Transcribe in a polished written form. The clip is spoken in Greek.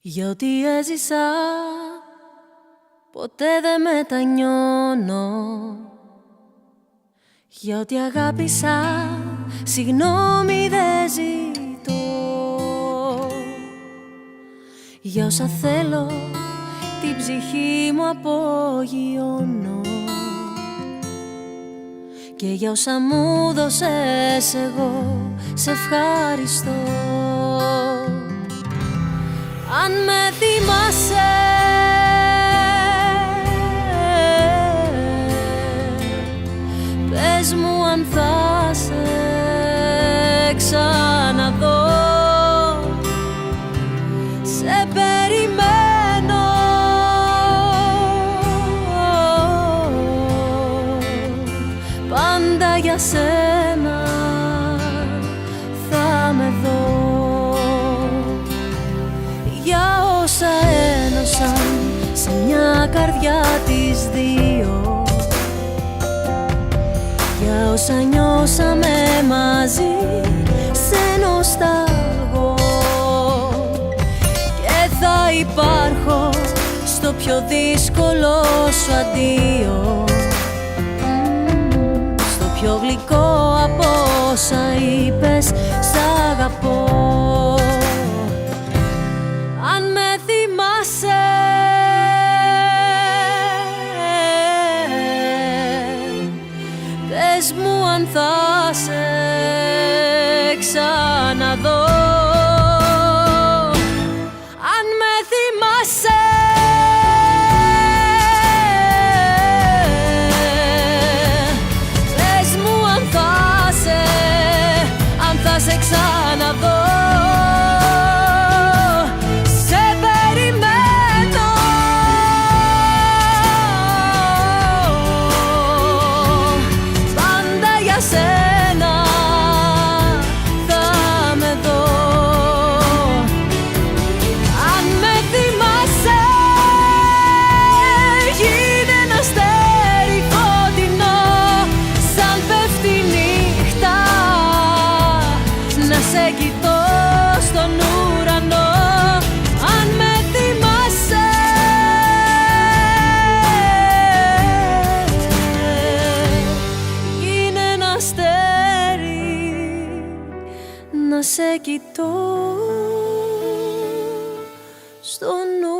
Για ό,τι έζησα ποτέ δεν μετανιώνω. Για ό,τι αγάπησα συγγνώμη δεν ζητώ. Για όσα θέλω την ψυχή μου απογειώνω. Και για όσα μου δώσες εγώ σε ευχαριστώ. Αν με θυμάσαι, πες μου αν θα σε ξαναδώ. Σε περιμένω, πάντα για σένα θα με δω. Για όσα ένωσαν σε μια καρδιά τις δύο, για όσα νιώσαμε μαζί σε νοσταλγώ. Και θα υπάρχω στο πιο δύσκολο σου αντίο, στο πιο γλυκό από όσα είπες σ' αγαπώ. Αν με θυμάσαι, πες μου αν θα σε ξαναδώ. Αν με θυμάσαι, πες μου αν θα σε ξαναδώ. Σε κοιτώ στον ουρανό. Αν με θυμάσαι, γίνε ένα αστέρι να σε κοιτώ στον ουρανό.